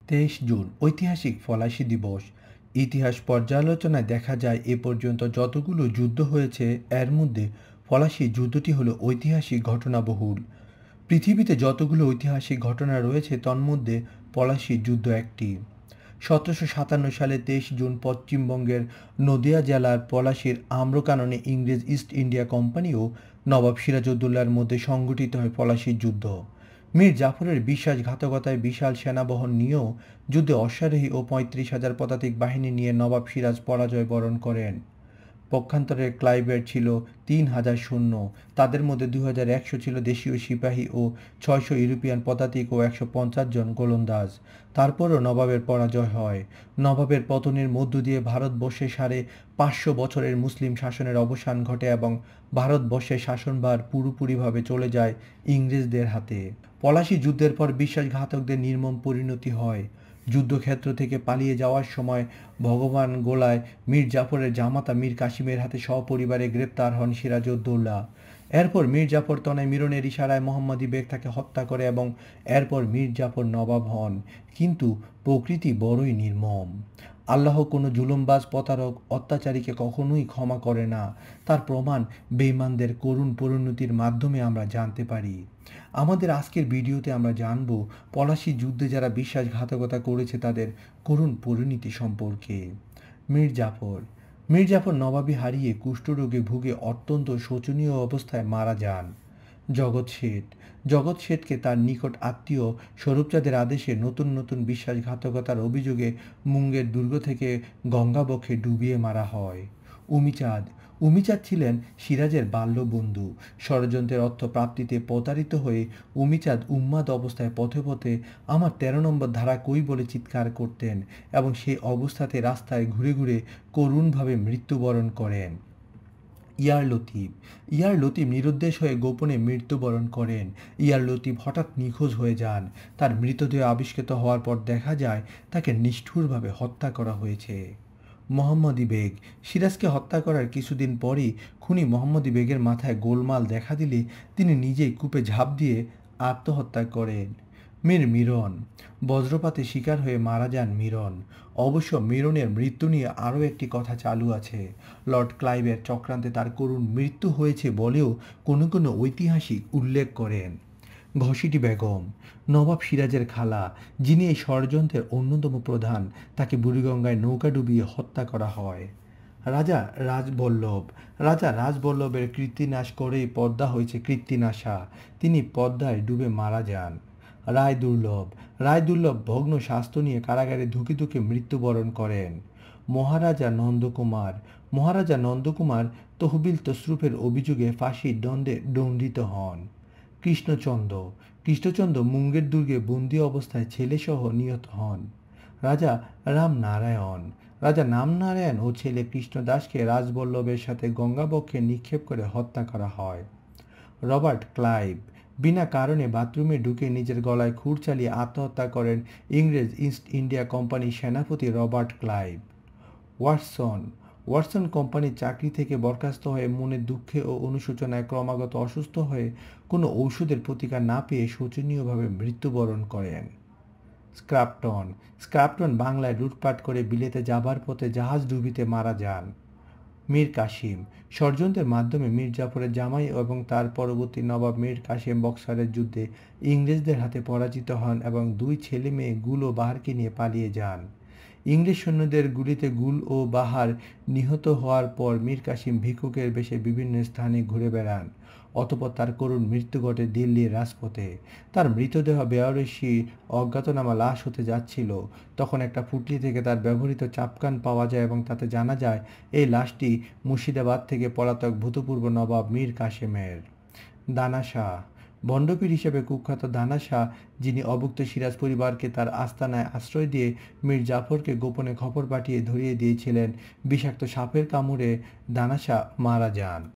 23 June ঐতিহাসিক ফরাসি দিবস। ইতিহাস পর্যালোচনায় দেখা যায় এ পর্যন্ত যতগুলো যুদ্ধ হয়েছে এর মধ্যে ফরাসি যুদ্ধটি হলো ঐতিহাসিক ঘটনাবহুল। পৃথিবীতে যতগুলো ঐতিহাসিক ঘটনা রয়েছে তন্মধ্যে পলাশী যুদ্ধ একটি। 1757 সালে 23 জুন পশ্চিমবঙ্গের নদিয়া জেলার পলাশীর আম্রকাননে ইংরেজ ইস্ট ইন্ডিয়া কোম্পানি ও নবাব সিরাজউদ্দৌলার মধ্যে সংঘটিত হয় পলাশীর যুদ্ধ। মীর জাফরের বিশ্বাসঘাতকতায় বিশাল সেনাবহর নিয়েও যুদ্ধে অশ্বারোহী ও 35,000 পদাতিক বাহিনী নিয়ে নবাব সিরাজ পরাজয় বরণ করেন। পক্ষান্তরে ক্লাইভের ছিল 3,000 সৈন্য, তাদের মধ্যে 2,100 ছিল দেশীয় সিপাহী ও 600 ইউরোপিয়ান পদাতিক ও 150 জন গোলন্দাজ। তারপরও নবাবের পরাজয় হয়। নবাবের পতনের মধ্য দিয়ে ভারতবর্ষে 550 বছরের মুসলিম শাসনের অবসান ঘটে এবং ভারতবর্ষের শাসনভার পুরোপুরিভাবে চলে যায় ইংরেজদের হাতে। পলাশী যুদ্ধের পর বিশ্বাসঘাতকদের নির্মম পরিণতি হয়। যুদ্ধক্ষেত্র থেকে পালিয়ে যাওয়ার সময় ভগবান গোলায় মীর জাফরের জামাতা মীর কাসিমের হাতে সপরিবারে গ্রেপ্তার হন সিরাজউদ্দৌলা। এরপর মীর জাফর তনয় মিরনের ইশারায় মোহাম্মদী বেগ তাকে হত্যা করে এবং এরপর মীর জাফর নবাব হন। কিন্তু প্রকৃতি বড়ই নির্মম। আল্লাহ কোনো জুলুমবাজ প্রতারক অত্যাচারীকে কখনোই ক্ষমা করে না। তার প্রমাণ বেঈমানদের করুণ পরিণতির মাধ্যমে আমরা জানতে পারি। আমাদের আজকের ভিডিওতে আমরা জানব পলাশী যুদ্ধে যারা বিশ্বাসঘাতকতা করেছে তাদের করুণ পরিণতি সম্পর্কে। মীর জাফর মীর জাফর নবাবী হারিয়ে কুষ্ঠরোগে ভুগে অত্যন্ত শোচনীয় অবস্থায় মারা যান। জগৎ শেঠকে তার নিকট আত্মীয় স্বরূপচাঁদের আদেশে নতুন নতুন বিশ্বাসঘাতকতার অভিযোগে মুঙ্গের দুর্গ থেকে গঙ্গাবক্ষে ডুবিয়ে মারা হয়। উমিচাঁদ ছিলেন সিরাজের বাল্যবন্ধু। ষড়যন্ত্রের অর্থ প্রাপ্তিতে প্রতারিত হয়ে উমিচাঁদ উন্মাদ অবস্থায় পথে পথে আমার 13 নম্বর ধারা কই বলে চিৎকার করতেন এবং সেই অবস্থাতে রাস্তায় ঘুরে ঘুরে করুণভাবে মৃত্যুবরণ করেন। ইয়ার লতিফ নিরুদ্দেশ হয়ে গোপনে মৃত্যুবরণ করেন। ইয়ার লতিফ হঠাৎ নিখোঁজ হয়ে যান। তার মৃতদেহ আবিষ্কৃত হওয়ার পর দেখা যায় তাকে নিষ্ঠুরভাবে হত্যা করা হয়েছে। মোহাম্মদী বেগ সিরাজকে হত্যা করার কিছুদিন পরই খুনি মোহাম্মদী বেগের মাথায় গোলমাল দেখা দিলে তিনি নিজেই কূপে ঝাঁপ দিয়ে আত্মহত্যা করেন। মীর মিরন বজ্রপাতে শিকার হয়ে মারা যান মিরন। অবশ্য মিরনের মৃত্যু নিয়ে আরও একটি কথা চালু আছে। লর্ড ক্লাইভের চক্রান্তে তার করুণ মৃত্যু হয়েছে বলেও কোনো কোনো ঐতিহাসিক উল্লেখ করেন। ঘসিটি বেগম নবাব সিরাজের খালা, যিনি এই ষড়যন্ত্রের অন্যতম প্রধান, তাকে বুড়িগঙ্গায় নৌকা ডুবিয়ে হত্যা করা হয়। রাজা রাজবল্লভের কীর্তিনাশ করেই পদ্মা হয়েছে কীর্তিনাশা। তিনি পদ্মায় ডুবে মারা যান। রায়দুর্লভ ভগ্ন স্বাস্থ্য নিয়ে কারাগারে ধুকে ধুকে মৃত্যুবরণ করেন। মহারাজা নন্দকুমার তহবিল তসরুফের অভিযোগে ফাঁসির দণ্ডে দণ্ডিত হন। কৃষ্ণচন্দ্র মুঙ্গের দুর্গে বন্দী অবস্থায় ছেলেসহ নিহত হন। রাজা রামনারায়ণ ও ছেলে কৃষ্ণদাসকে রাজবল্লভের সাথে গঙ্গাবক্ষে নিক্ষেপ করে হত্যা করা হয়। রবার্ট ক্লাইভ বিনা কারণে বাথরুমে ঢুকে নিজের গলায় খুর চালিয়ে আত্মহত্যা করেন ইংরেজ ইস্ট ইন্ডিয়া কোম্পানির সেনাপতি রবার্ট ক্লাইভ। ওয়াটসন কোম্পানির চাকরি থেকে বরখাস্ত হয়ে মনের দুঃখে ও অনুশোচনায় ক্রমাগত অসুস্থ হয়ে কোনো ঔষধের প্রতিকার না পেয়ে শোচনীয়ভাবে মৃত্যুবরণ করেন। স্ক্রাপটন বাংলায় লুটপাট করে বিলেতে যাবার পথে জাহাজ ডুবিতে মারা যান। মীর কাসিম ষড়যন্ত্রের মাধ্যমে মীর জাফরের জামাই এবং তার পরবর্তী নবাব মীর কাসিম বক্সারের যুদ্ধে ইংরেজদের হাতে পরাজিত হন এবং 2 ছেলে মেয়ে গুল ও বাহারকে নিয়ে পালিয়ে যান। ইংরেজ সৈন্যদের গুলিতে গুল ও বাহার নিহত হওয়ার পর মীর কাসিম ভিক্ষুকের বেশে বিভিন্ন স্থানে ঘুরে বেড়ান। অতঃপর তার করুণ মৃত্যু ঘটে দিল্লির রাজপথে। তার মৃতদেহ বেয়ারসি অজ্ঞাতনামা লাশ হতে যাচ্ছিল, তখন একটা পুঁটলি থেকে তার ব্যবহৃত চাপকান পাওয়া যায় এবং তাতে জানা যায় এই লাশটি মুর্শিদাবাদ থেকে পলাতক ভূতপূর্ব নবাব মীর কাসেমের। দানা শাহ ভণ্ডপীর হিসেবে কুখ্যাত দানা শাহ, যিনি অভুক্ত সিরাজ পরিবারকে তার আস্তানায় আশ্রয় দিয়ে মীর জাফরকে গোপনে খবর পাঠিয়ে ধরিয়ে দিয়েছিলেন, বিষাক্ত সাপের কামড়ে দানা শাহ মারা যান।